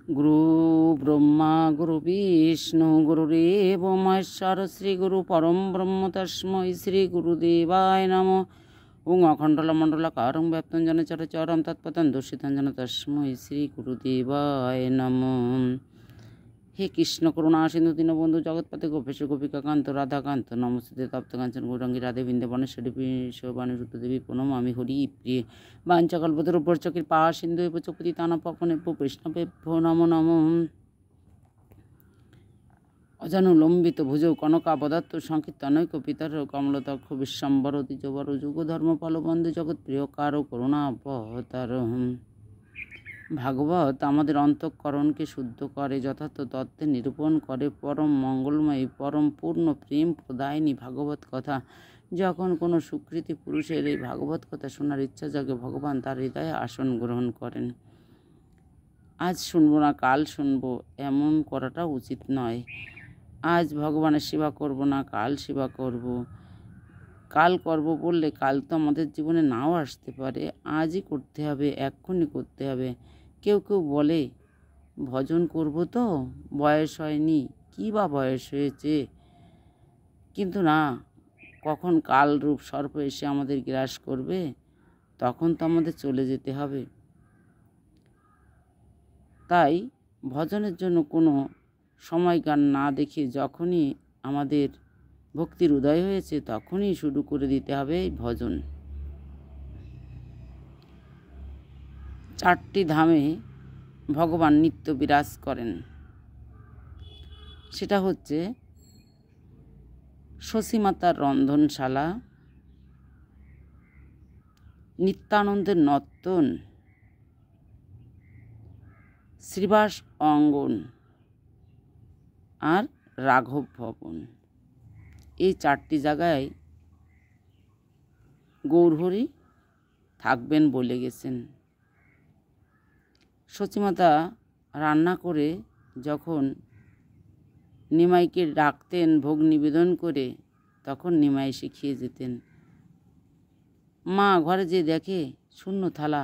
गुरु ब्रह्मा गुरु विष्णु गुरुदेव महेश्वर श्री गुरु परम ब्रह्म तस्मै श्री गुरुदेवाय नमः। ओं अखंडलमंडलाकारं व्याप्तं जन चराचरं तत्पदं दूषितं जन तस्मै श्री गुरुदेवाय नमः। हे कृष्ण करुणा सिंधु दीनबंधु जगतपते गोपेश गोपिकाकांत राधाकांत नमस्ते तप्त कांचन गौरांगी राधे बिंदे बनेश्वरी विश्ववाणी देवी प्रणमामि हरि प्रिय वाञ्छाकल्पतरुभ्यश्च कृपा सिन्धुभ्यश्च पतितानां पावनेभ्यो वैष्णवेभ्यो नमो नमः। अजानुलम्बित भुजौ कनकावदात्त संकीर्तनैक पितर कमलतक्ष विश्वम्बर द्विजवर যুগধর্মপাল বন্দে জগৎপ্রিয় কারো করুণাবতার। ভাগবত আমাদের অন্তঃকরণকে শুদ্ধ করে, যথার্থ তত্ত্বে নিরূপণ করে, পরম মঙ্গলময়ী পরম পূর্ণ প্রেম প্রদায়িনী ভাগবত কথা। যখন কোনো সুকৃতি পুরুষের এই ভাগবত কথা শোনার ইচ্ছা জাগে, ভগবান তার হৃদয়ে আসন গ্রহণ করেন। আজ শুনবো না কাল শুনবো এমন করাটা উচিত নয়। আজ ভগবানের সেবা করব না কাল সেবা করব, কাল করব বললে কাল তো আমাদের জীবনে নাও আসতে পারে। আজই করতে হবে, এক্ষুনি করতে হবে। কেউ কেউ বলে ভজন করব তো, বয়স হয়নি, কী বা বয়স হয়েছে। কিন্তু না, কখন কালরূপ সর্প এসে আমাদের গ্রাস করবে তখন তো আমাদের চলে যেতে হবে। তাই ভজনের জন্য কোনো সময়কাল না দেখে যখনই আমাদের ভক্তির উদয় হয়েছে তখনই শুরু করে দিতে হবে এই ভজন। 4টি ধামে ভগবান নিত্য বিরাজ করেন। সেটা হচ্ছে শশীমাতার রন্ধনশালা, নিত্যানন্দের নর্তন, শ্রীবাস অঙ্গন আর রাঘব ভবন। এই 4টি জায়গায় গৌরহরি থাকবেন বলে গেছেন। শচীমাতা রান্না করে যখন নিমাইকে ডাকতেন ভোগ নিবেদন করে, তখন নিমাই এসে খেয়ে যেতেন। মা ঘরে যে দেখে শূন্য থালা,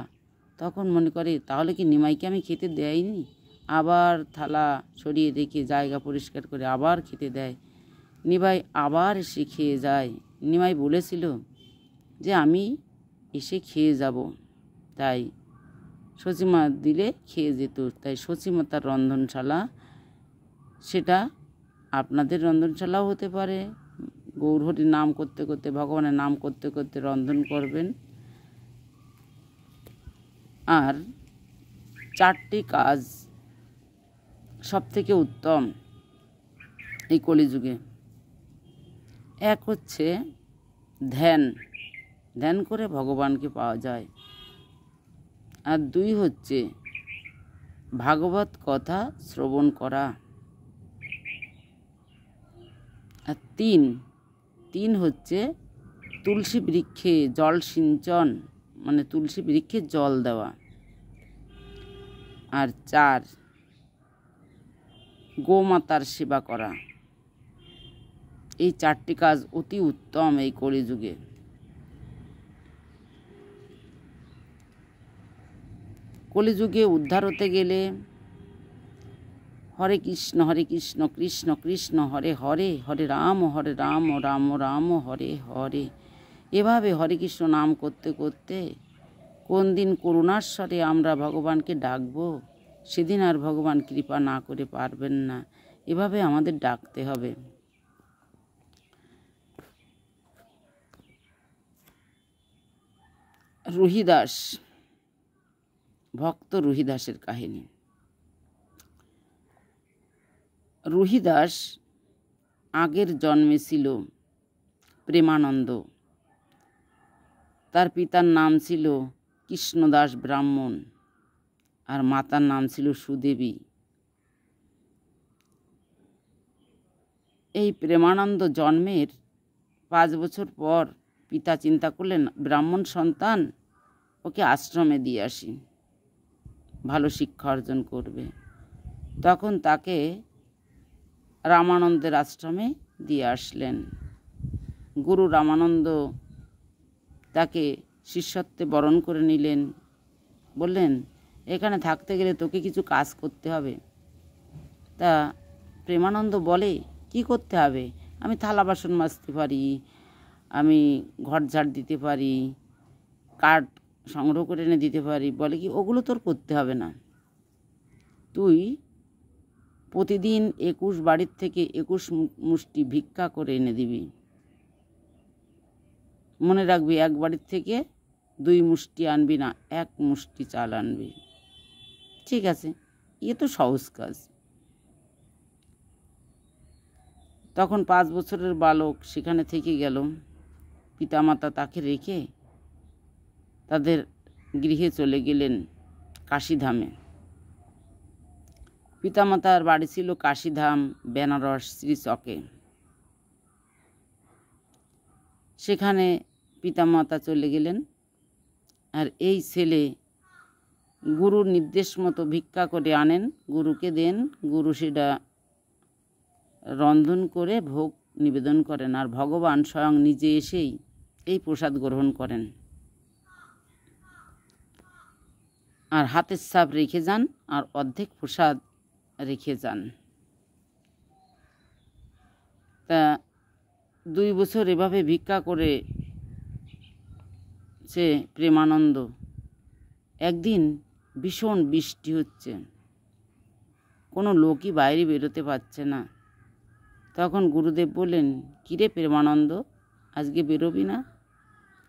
তখন মনে করে তাহলে কি নিমাইকে আমি খেতে দেয়নি। আবার থালা সরিয়ে রেখে জায়গা পরিষ্কার করে আবার খেতে দেয়। নিমাই আবার এসে খেয়ে যায়। নিমাই বলেছিল যে আমি এসে খেয়ে যাব, তাই শচীমা দিলে খেয়ে যেত। তাই শচীমাতার রন্ধনশালা, সেটা আপনাদের রন্ধনশালাও হতে পারে। গৌরহরির নাম করতে করতে, ভগবানের নাম করতে করতে রন্ধন করবেন। আর 4টি কাজ সবথেকে উত্তম এই কলিযুগে। এক হচ্ছে ধ্যান, ধ্যান করে ভগবানকে পাওয়া যায়। আর 2 হচ্ছে ভাগবত কথা শ্রবণ করা। আর 3 হচ্ছে তুলসী বৃক্ষে জল সিঞ্চন, মানে তুলসী বৃক্ষে জল দেওয়া। আর 4 গোমাতার সেবা করা। এই 4টি কাজ অতি উত্তম এই কলিযুগে। কলিযুগে উদ্ধার হতে গেলে হরে কৃষ্ণ কৃষ্ণ কৃষ্ণ হরে হরে, হরে রাম রাম রাম হরে হরে। এভাবে হরে কৃষ্ণ নাম করতে করতে কোন দিন করুণাস্বরে আমরা ভগবানকে ডাকব, সেদিন আর ভগবান কৃপা না করে পারবেন না। এভাবে আমাদের ডাকতে হবে। রুহিদাস, ভক্ত রুহিদাসের কাহিনী। রুহিদাস আগের জন্মে ছিল প্রেমানন্দ। তার পিতার নাম ছিল কৃষ্ণদাস ব্রাহ্মণ আর মাতার নাম ছিল সুদেবী। এই প্রেমানন্দ জন্মের 5 বছর পর পিতা চিন্তা করলেন ব্রাহ্মণ সন্তান, ওকে আশ্রমে দিয়ে আসি, ভালো শিক্ষা অর্জন করবে। তখন তাকে রামানন্দের আশ্রমে দিয়ে আসলেন। গুরু রামানন্দ তাকে শিষ্যত্বে বরণ করে নিলেন। বললেন এখানে থাকতে গেলে তোকে কিছু কাজ করতে হবে। তা প্রেমানন্দ বলে, কি করতে হবে? আমি থালা বাসন মাজতে পারি, আমি ঘর ঝাড় দিতে পারি, কাঠ সংগ্রহ করে এনে দিতে পারি। বলে কি, ওগুলো তোর করতে হবে না, তুই প্রতিদিন 21 বাড়ির থেকে 21 মুষ্টি ভিক্ষা করে এনে দিবি। মনে রাখবি, এক বাড়ির থেকে 2 মুষ্টি আনবি না, 1 মুষ্টি চাল আনবি। ঠিক আছে, এ তো সহজ কাজ। তখন 5 বছরের বালক সেখানে থেকে গেল। পিতামাতা তাকে রেখে তাদের গৃহে চলে গেলেন কাশীধামে। পিতামাতার বাড়ি ছিল কাশীধাম, বেনারস, শ্রীচকে। সেখানে পিতামাতা চলে গেলেন। আর এই ছেলে গুরুর নির্দেশ মতো ভিক্ষা করে আনেন, গুরুকে দেন, গুরু সেটা রন্ধন করে ভোগ নিবেদন করেন। আর ভগবান স্বয়ং নিজে এসেই এই প্রসাদ গ্রহণ করেন আর হাতের ছাপ রেখে যান, আর অর্ধেক প্রসাদ রেখে যান। তা 2 বছর এভাবে ভিক্ষা করে সে প্রেমানন্দ। একদিন ভীষণ বৃষ্টি হচ্ছে, কোনো লোকই বাইরে বেরোতে পারছে না। তখন গুরুদেব বললেন, কিরে প্রেমানন্দ, আজকে বেরোবি না?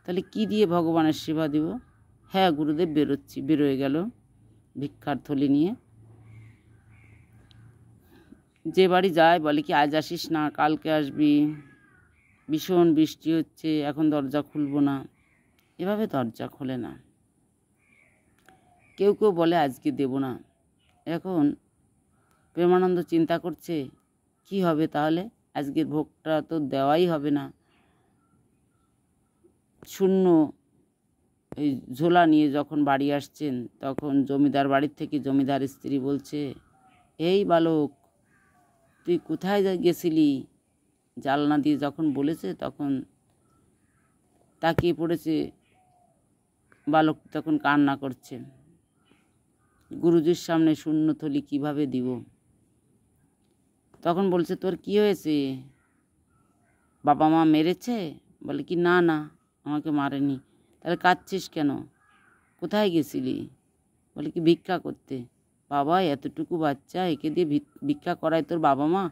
তাহলে কি দিয়ে ভগবানের সেবা দিব? হ্যাঁ গুরুদেব, বেরোচ্ছি। বেরোয় গেল ভিক্ষার থলি নিয়ে। যে বাড়ি যায় বলে কি, আজ আসিস না, কালকে আসবি, ভীষণ বৃষ্টি হচ্ছে, এখন দরজা খুলবো না। এভাবে দরজা খোলে না। কেউ কেউ বলে আজকে দেব না। এখন প্রেমানন্দ চিন্তা করছে, কি হবে তাহলে? আজকের ভোগটা তো দেওয়াই হবে না। শূন্য এই ঝোলা নিয়ে যখন বাড়ি আসছেন, তখন জমিদার বাড়ির থেকে জমিদার স্ত্রী বলছে, এই বালক, তুই কোথায় গেছিলি? জানলা দিয়ে যখন বলেছে, তখন তাকিয়ে পড়েছে। বালক তখন কান্না করছে, গুরুজির সামনে শূন্য থলি কীভাবে দিব? তখন বলছে, তোর কি হয়েছে? বাবা মা মেরেছে? বলে কি, না না, আমাকে মারেনি। তাহলে কাঁদছিস কেন? কোথায় গেছিলি? বলে কি, ভিক্ষা করতে। বাবা, এতটুকু বাচ্চা, একে দিয়ে ভিক্ষা করায় তোর বাবা মা?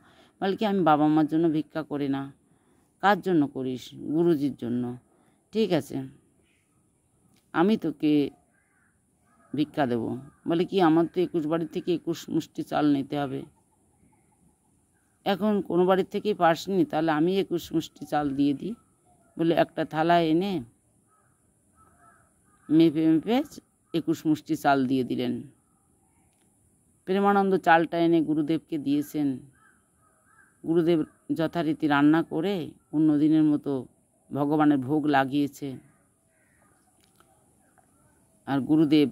বলে কি, আমি বাবা মার জন্য ভিক্ষা করি না। কার জন্য করিস? গুরুজির জন্য। ঠিক আছে, আমি তোকে ভিক্ষা দেব। বলে কি, আমার তো 21 বাড়ির থেকে 21 মুষ্টি চাল নিতে হবে। এখন কোনো বাড়ির থেকেই পাসনি, তাহলে আমি 21 মুষ্টি চাল দিয়ে দিই। বলে একটা থালা এনে মেপে মেপে 21 মুষ্টি চাল দিয়ে দিলেন। প্রেমানন্দ চালটা এনে গুরুদেবকে দিয়েছেন। গুরুদেব যথারীতি রান্না করে অন্যদিনের মতো ভগবানের ভোগ লাগিয়েছে। আর গুরুদেব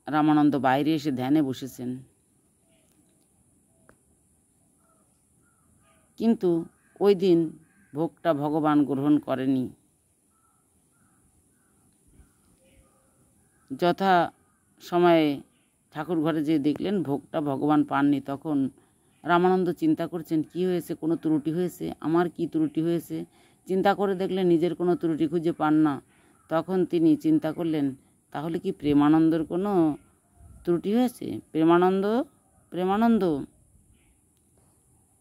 রামানন্দ বাইরে এসে ধ্যানে বসেছেন। কিন্তু ওই দিন ভোগটা ভগবান গ্রহণ করেনি। যথা সময়ে ঠাকুর ঘরে যেয়ে দেখলেন ভোগটা ভগবান পাননি। তখন রামানন্দ চিন্তা করছেন, কি হয়েছে? কোনো ত্রুটি হয়েছে? আমার কি ত্রুটি হয়েছে? চিন্তা করে দেখলেন নিজের কোনো ত্রুটি খুঁজে পান না। তখন তিনি চিন্তা করলেন, তাহলে কি প্রেমানন্দর কোনো ত্রুটি হয়েছে? প্রেমানন্দ, প্রেমানন্দ,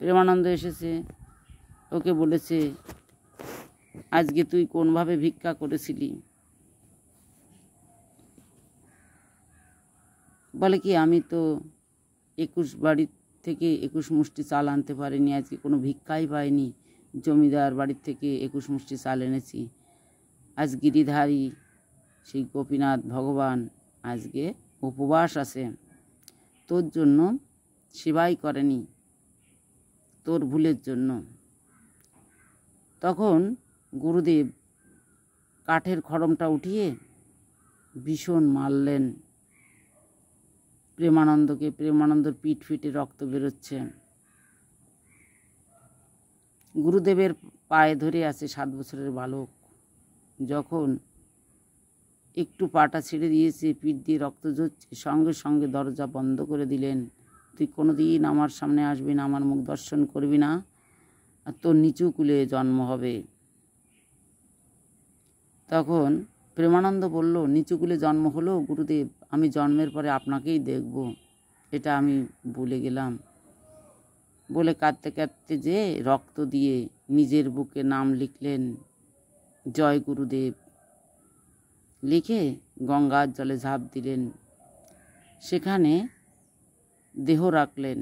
প্রেমানন্দ এসেছে। ওকে বলেছে, আজকে তুই কোনভাবে ভিক্ষা করেছিলি? বলে কি, আমি তো 21 বাড়ির থেকে 21 মুষ্টি চাল আনতে পারিনি, আজকে কোনো ভিক্ষাই পাইনি। জমিদার বাড়ির থেকে 21 মুষ্টি চাল এনেছি। আজ গিরিধারী সেই গোপীনাথ ভগবান আজকে উপবাস আছে, তোর জন্য সেবাই করেনি, তোর ভুলের জন্য। তখন গুরুদেব কাঠের খড়মটা উঠিয়ে ভীষণ মারলেন প্রেমানন্দকে। প্রেমানন্দর পিঠ ফেটে রক্ত বেরোচ্ছে। গুরুদেবের পায়ে ধরে আছে 7 বছরের বালক। যখন একটু পাটা ছেড়ে দিয়েছে, পিঠ দিয়ে রক্ত ঝরছে, সঙ্গে সঙ্গে দরজা বন্ধ করে দিলেন। তুই কোনোদিন আমার সামনে আসবি না, আমার মুখ দর্শন করবি না, আর তোর নিচু কুলে জন্ম হবে। তখন প্রেমানন্দ বলল, নিচু কুলে জন্ম হলো গুরুদেব, আমি জন্মের পরে আপনাকেই দেখব, এটা আমি ভুলে গেলাম। বলে কাঁদতে কাঁদতে যে রক্ত দিয়ে নিজের বুকে নাম লিখলেন, জয় গুরুদেব। লিখে গঙ্গার জলে ঝাঁপ দিলেন, সেখানে দেহ রাখলেন।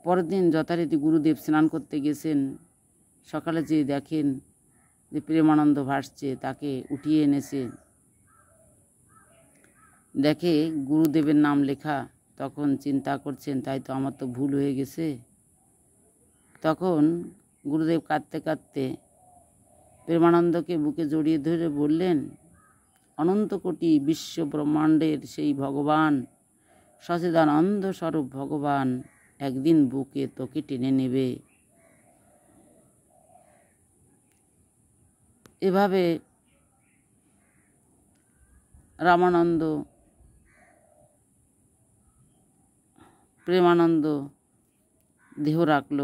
পরের দিন যথারীতি গুরুদেব স্নান করতে গেছেন। সকালে যে দেখেন যে প্রেমানন্দ ভাসছে, তাকে উঠিয়ে এনেছে, দেখে গুরুদেবের নাম লেখা। তখন চিন্তা করছেন, তাই তো, আমার তো ভুল হয়ে গেছে। তখন গুরুদেব কাঁদতে কাঁদতে প্রেমানন্দকে বুকে জড়িয়ে ধরে বললেন, অনন্ত কোটি বিশ্ব ব্রহ্মাণ্ডের সেই ভগবান, সচিদানন্দ স্বরূপ ভগবান একদিন বুকে তোকে টেনে নেবে। এভাবে রামানন্দ প্রেমানন্দ দেহ রাখল।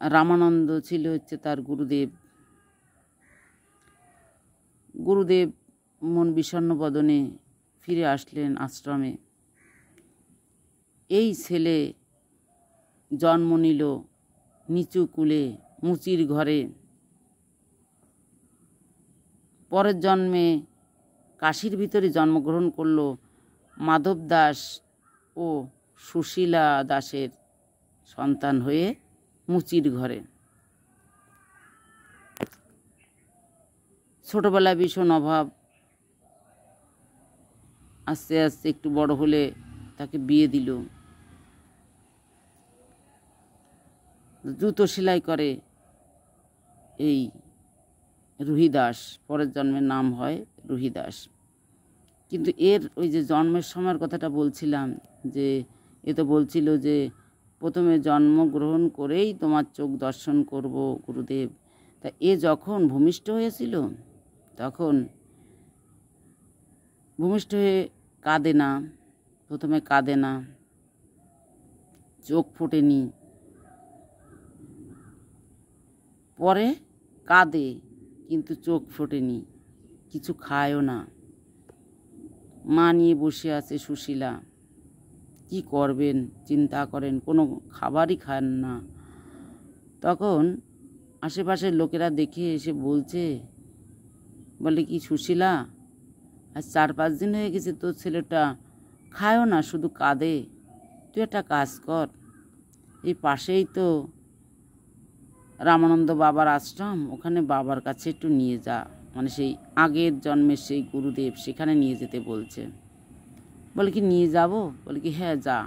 রামানন্দ ছিল তার গুরুদেব। গুরুদেব মন বিষণ্ণ বদনে ফিরে আসলেন আশ্রমে। এই ছেলে জন্ম নিল নিচু কুলে, মুচির ঘরে। পরের জন্মে কাশীর ভিতরে জন্মগ্রহণ করল মাধব দাস ও সুশীলা দাসের সন্তান হয়ে মুচির ঘরে। ছোটবেলায় ভীষণ অভাব, আস্তে আস্তে একটু বড় হলে তাকে বিয়ে দিল। জুতো সেলাই করে এই রুহিদাস, পরের জন্মের নাম হয় রুহিদাস। কিন্তু এর ওই যে জন্মের সময়ের কথাটা বলছিলাম, যে এ তো বলছিল যে প্রথমে জন্মগ্রহণ করেই তোমার চোখ দর্শন করব গুরুদেব। তা এ যখন ভূমিষ্ঠ হয়েছিল, তখন ভূমিষ্ঠ হয়ে কাঁদে না, প্রথমে কাঁদে না, চোখ ফোটেনি, পরে কাঁদে কিন্তু চোখ ফোটেনি, কিছু খায়ও না। মা নিয়ে বসে আছে সুশীলা, কি করবেন চিন্তা করেন, কোনো খাবারই খান না। তখন আশেপাশের লোকেরা দেখে এসে বলছে, বলে কি সুশীলা, আজ 4-5 দিন হয়ে গেছে তোর ছেলেটা খায়ও না, শুধু কাঁদে, তুই একটা কাজ কর, এই পাশেই তো রামানন্দ বাবার আশ্রম, ওখানে বাবার কাছে একটু নিয়ে যা, মানে সেই আগের জন্মের সেই গুরুদেব, সেখানে নিয়ে যেতে বলছে। বলে কি নিয়ে যাব? বলে কি হ্যাঁ যা।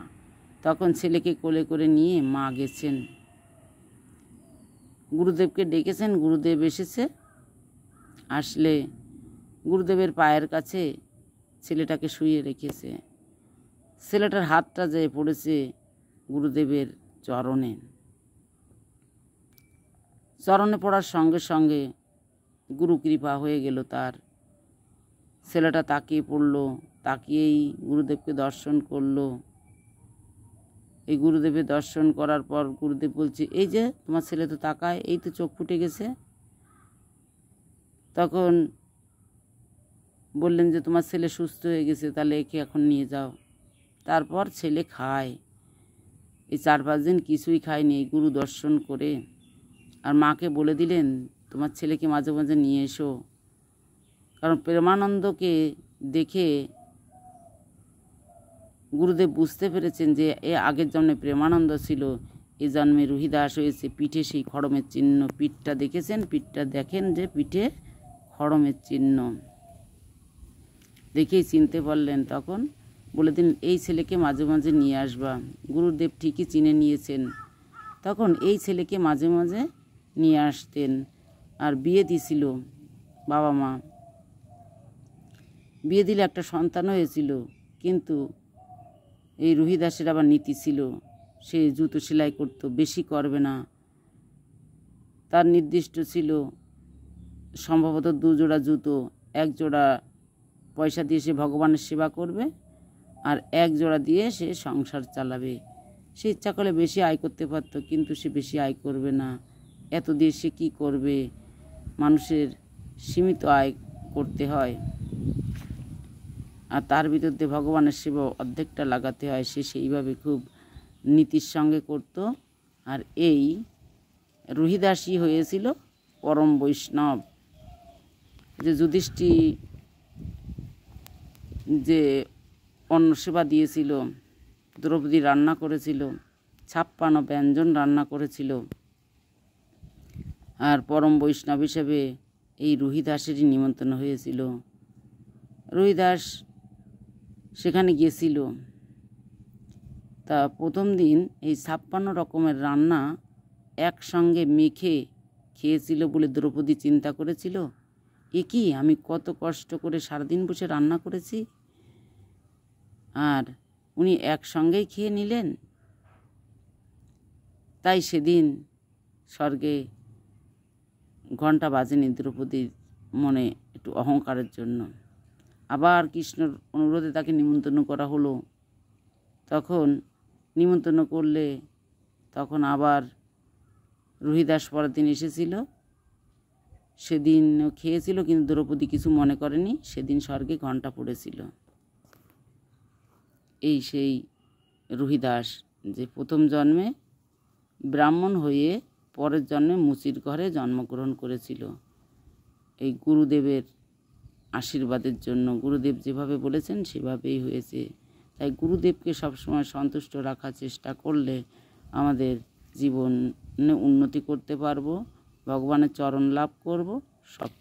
তখন ছেলেকে কোলে করে নিয়ে মা গেছেন, গুরুদেবকে ডেকেছেন। গুরুদেব এসেছে, আসলে গুরুদেবের পায়ের কাছে ছেলেটাকে শুইয়ে রেখেছে। ছেলেটার হাতটা যেয়ে পড়েছে গুরুদেবের চরণে। চরণে পড়ার সঙ্গে সঙ্গে গুরু কৃপা হয়ে গেল তার। ছেলেটা তাকিয়ে পড়ল, তাকিয়েই গুরুদেবকে দর্শন করলো। এই গুরুদেবের দর্শন করার পর গুরুদেব বলছে, এই যে তোমার ছেলে তো তাকায়, এই তো চোখ ফুটে গেছে। তখন বললেন যে তোমার ছেলে সুস্থ হয়ে গেছে, তাহলে একে এখন নিয়ে যাও। তারপর ছেলে খায়। এই 4-5 দিন কিছুই খায়নি এই গুরু দর্শন করে। আর মাকে বলে দিলেন, তোমার ছেলেকে মাঝে মাঝে নিয়ে এসো, কারণ প্রেমানন্দকে দেখে গুরুদেব বুঝতে পেরেছেন যে এ আগের জন্মে প্রেমানন্দ ছিল, এ জন্মে রুহিদাস হয়েছে। পিঠে সেই খড়মের চিহ্ন, পিঠটা দেখেছেন, পিঠটা দেখেন যে পিঠে খড়মের চিহ্ন, দেখেই চিনতে পারলেন। তখন বলে দিন, এই ছেলেকে মাঝে মাঝে নিয়ে আসবা। গুরুদেব ঠিকই চিনে নিয়েছেন। তখন এই ছেলেকে মাঝে মাঝে নিয়ে আসতেন। আর বিয়ে দিছিল বাবা মা, বিয়ে দিলে একটা সন্তান হয়েছিল। কিন্তু এই রুহিদাসের আবার নীতি ছিল, সে জুতো সেলাই করতো, বেশি করবে না। তার নির্দিষ্ট ছিল সম্ভবত 2 জোড়া জুতো, 1 জোড়া পয়সা দিয়ে সে ভগবানের সেবা করবে, আর 1 জোড়া দিয়ে সে সংসার চালাবে। সে ইচ্ছা করলে বেশি আয় করতে পারত, কিন্তু সে বেশি আয় করবে না। এত দিয়ে সে কী করবে? মানুষের সীমিত আয় করতে হয়, আর তার ভিতর দিয়ে ভগবানের সেবা অর্ধেকটা লাগাতে হয়। সে সেইভাবে খুব নীতির সঙ্গে করত। আর এই রুহিদাসই হয়েছিল পরম বৈষ্ণব। যে যুধিষ্ঠির যে অন্ন সেবা দিয়েছিল, দ্রৌপদী রান্না করেছিল, 56 ব্যঞ্জন রান্না করেছিল, আর পরম বৈষ্ণব হিসেবে এই রুহিদাসেরই নিমন্ত্রণ হয়েছিল। রুহিদাস সেখানে গিয়েছিল। তা প্রথম দিন এই 56 রকমের রান্না একসঙ্গে মেখে খেয়েছিল বলে দ্রৌপদী চিন্তা করেছিল, এ কি, আমি কত কষ্ট করে সারাদিন বসে রান্না করেছি, আর উনি একসঙ্গেই খেয়ে নিলেন। তাই সেদিন স্বর্গে ঘণ্টা বাজেনি দ্রৌপদীর মনে একটু অহংকারের জন্য। আবার কৃষ্ণর অনুরোধে তাকে নিমন্ত্রণ করা হলো। তখন নিমন্ত্রণ করলে তখন আবার রুহিদাস পরের দিন এসেছিল। সেদিনও খেয়েছিল, কিন্তু দ্রৌপদী কিছু মনে করেনি। সেদিন স্বর্গে ঘণ্টা পড়েছিল। এই সেই রুহিদাস যে প্রথম জন্মে ব্রাহ্মণ হয়ে পরের জন্মে মুচির ঘরে জন্মগ্রহণ করেছিল। এই গুরুদেবের আশীর্বাদের জন্য, গুরুদেব যেভাবে বলেছেন সেভাবেই হয়েছে। তাই গুরুদেবকে সবসময় সন্তুষ্ট রাখার চেষ্টা করলে আমাদের জীবনে উন্নতি করতে পারবো, ভগবানের চরণ লাভ করব, সব